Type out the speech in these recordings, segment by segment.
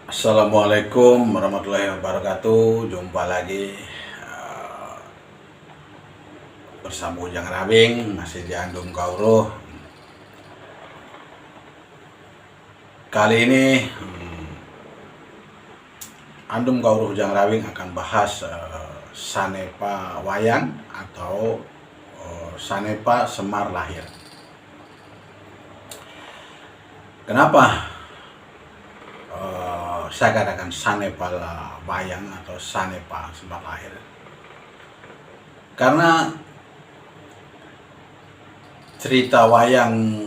Assalamualaikum warahmatullahi wabarakatuh. Jumpa lagi bersama Ujang Rabing, masih di Andum Kawruh. Kali ini Andum Kawruh Ujang Rabing akan bahas Sanepa Wayang atau Sanepa Semar Lahir. Kenapa saya katakan Sanepa Wayang atau Sanepa Semar Lahir? Karena cerita wayang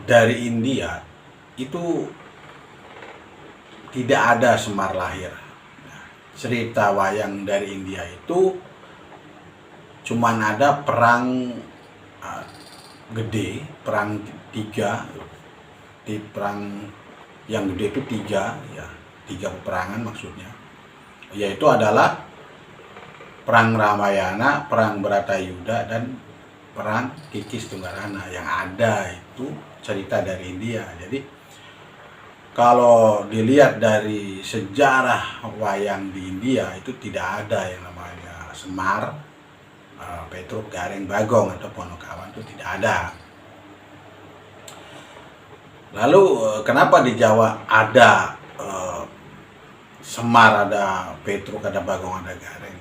dari India itu tidak ada Semar Lahir. Cerita wayang dari India itu cuman ada perang gede, perang tiga, di perang yang gede itu tiga peperangan maksudnya, yaitu adalah perang Ramayana, perang Bharatayuda, dan perang Kikis Tunggarana. Yang ada itu cerita dari India. Jadi kalau dilihat dari sejarah wayang di India itu tidak ada yang namanya Semar, Petruk, Gareng, Bagong atau Ponokawan, itu tidak ada. Lalu kenapa di Jawa ada Semar, ada Petruk, ada Bagong, ada Gareng?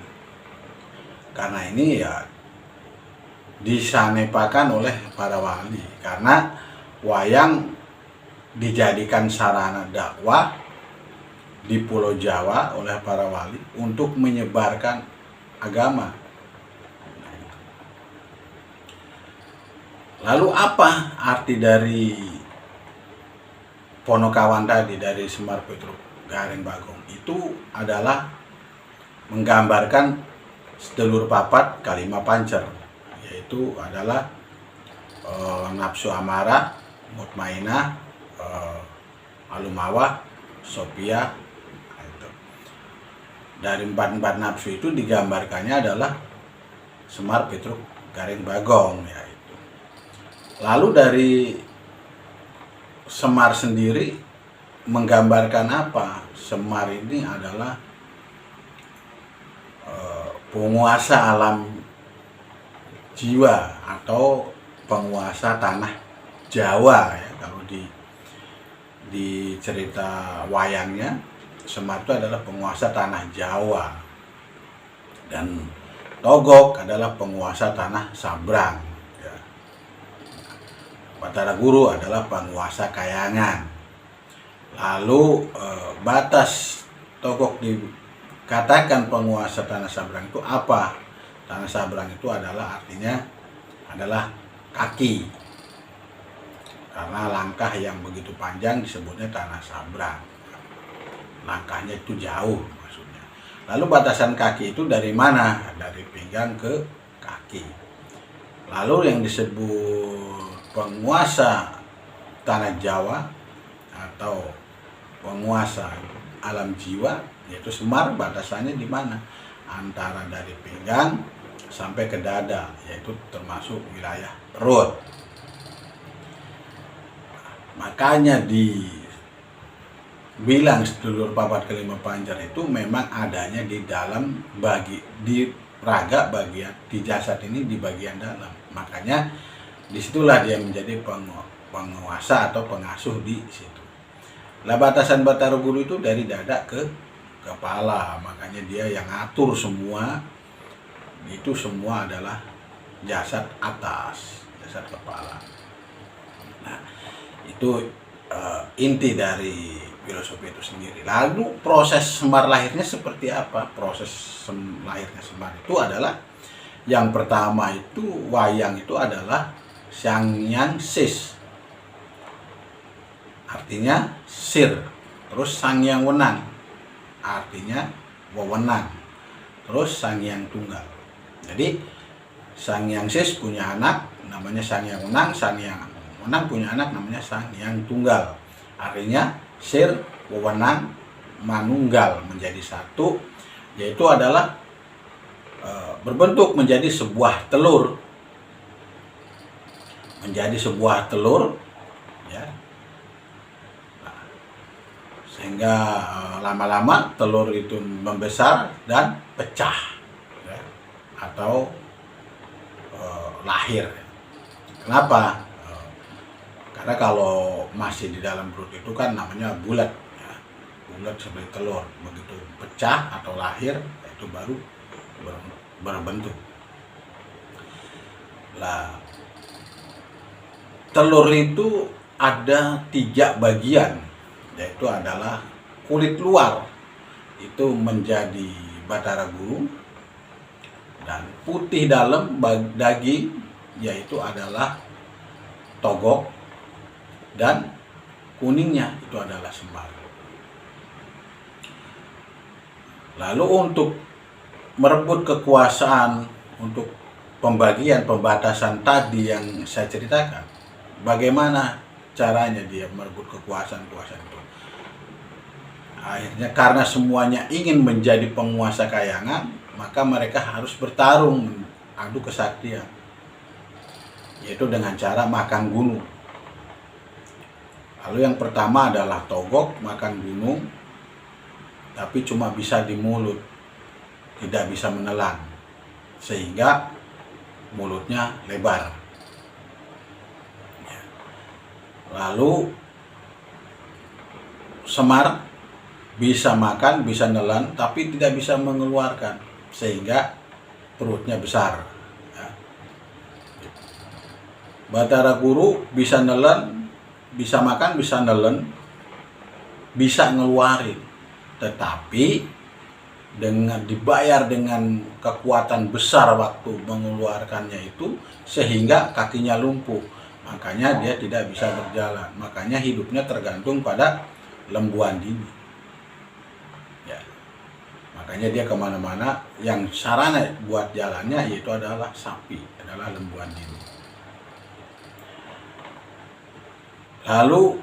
Karena ini ya disanepakan oleh para wali, karena wayang dijadikan sarana dakwah di Pulau Jawa oleh para wali untuk menyebarkan agama. Lalu apa arti dari Ponokawan tadi, dari Semar, Petruk, Gareng, Bagong? Itu adalah menggambarkan sedulur papat kalima pancer, yaitu adalah nafsu amarah, mutmainah, alumawah, sofia. Dari empat nafsu itu digambarkannya adalah Semar, Petruk, Gareng, Bagong, yaitu. Lalu dari Semar sendiri menggambarkan apa? Semar ini adalah penguasa alam jiwa atau penguasa tanah Jawa ya. Kalau di cerita wayangnya, Semar itu adalah penguasa tanah Jawa, dan Togok adalah penguasa tanah Sabrang ya. Batara Guru adalah penguasa Kayangan. Lalu batas Togok dikatakan penguasa tanah Sabrang itu apa? Tanah Sabrang itu adalah artinya adalah kaki, karena langkah yang begitu panjang disebutnya tanah Sabrang. Langkahnya itu jauh maksudnya. Lalu batasan kaki itu dari mana? Dari pinggang ke kaki. Lalu yang disebut penguasa tanah Jawa atau penguasa alam jiwa, yaitu Semar, batasannya di mana? Antara dari pinggang sampai ke dada, yaitu termasuk wilayah perut. Makanya dibilang sedulur papat kelima pancer itu memang adanya di dalam di raga bagian, di jasad ini di bagian dalam. Makanya disitulah dia menjadi penguasa atau pengasuh di situ. Lah batasan Batara Guru itu dari dada ke kepala, makanya dia yang ngatur semua. Itu semua adalah jasad atas, jasad kepala. Nah, itu inti dari filosofi itu sendiri. Lalu proses Semar lahirnya seperti apa? Proses lahirnya Semar itu adalah, yang pertama itu wayang itu adalah Sangyang Sis, artinya sir. Terus Sangyang Wenang, artinya wewenang. Terus Sangyang Tunggal. Jadi Sangyang Sis punya anak namanya Sangyang Wenang, Sangyang Wenang punya anak namanya Sangyang Tunggal. Artinya sir, wewenang, manunggal menjadi satu, yaitu adalah berbentuk menjadi sebuah telur. Menjadi sebuah telur ya. Nah, sehingga lama-lama telur itu membesar dan pecah, ya, atau lahir. Kenapa? Karena kalau masih di dalam perut itu kan namanya bulat, ya, bulat seperti telur. Begitu pecah atau lahir, itu baru berbentuk. Lah, telur itu ada 3 bagian, yaitu adalah kulit luar itu menjadi batara guru, dan putih dalam daging yaitu adalah togok, dan kuningnya itu adalah semar. Lalu untuk merebut kekuasaan, untuk pembatasan tadi yang saya ceritakan, bagaimana caranya dia merebut kekuasaan itu? Akhirnya karena semuanya ingin menjadi penguasa kayangan, maka mereka harus bertarung, adu kesaktian, yaitu dengan cara makan gunung. Lalu yang pertama adalah togok, makan gunung, tapi cuma bisa di mulut, tidak bisa menelan, sehingga mulutnya lebar. Lalu semar bisa makan, bisa nelan, tapi tidak bisa mengeluarkan, sehingga perutnya besar. Batara guru bisa nelan, bisa makan, bisa nelen, bisa ngeluarin, tetapi dengan dibayar dengan kekuatan besar waktu mengeluarkannya itu, sehingga kakinya lumpuh. Makanya dia tidak bisa berjalan. Makanya hidupnya tergantung pada lembuan dini. Ya. Makanya dia kemana-mana, yang sarana buat jalannya yaitu adalah sapi, adalah lembuan dini. Lalu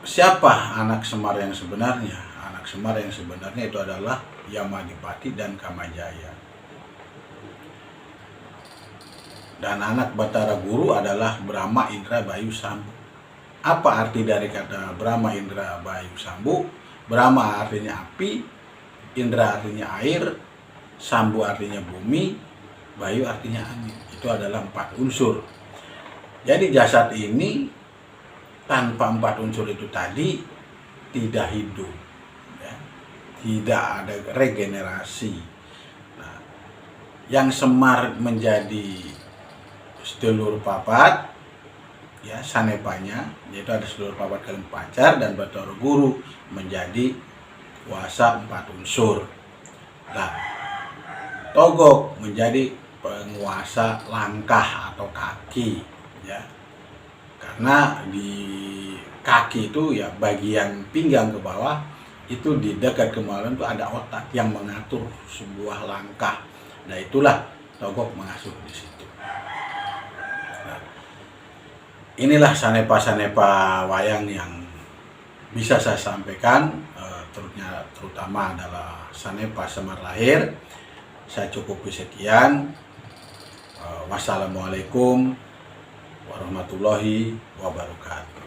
siapa anak Semar yang sebenarnya? Anak Semar yang sebenarnya itu adalah Yamadipati dan Kamajaya. Dan anak Batara Guru adalah Brahma, Indra, Bayu, Sambu. Apa arti dari kata Brahma, Indra, Bayu, Sambu? Brahma artinya api, Indra artinya air, Sambu artinya bumi, Bayu artinya angin. Itu adalah 4 unsur. Jadi jasad ini tanpa 4 unsur itu tadi tidak hidup, ya. Tidak ada regenerasi. Nah, yang Semar menjadi sedulur papat, ya, sanepanya, yaitu ada sedulur papat kalian pacar, dan Batara Guru menjadi kuasa 4 unsur. Nah, togok menjadi penguasa langkah atau kaki, ya, karena di kaki itu, ya, bagian pinggang ke bawah itu di dekat kemaluan itu ada otak yang mengatur sebuah langkah. Nah, itulah togok mengasuh di situ. Inilah sanepa-sanepa wayang yang bisa saya sampaikan, terutama adalah sanepa Semar lahir. Saya cukupi sekian. Wassalamualaikum warahmatullahi wabarakatuh.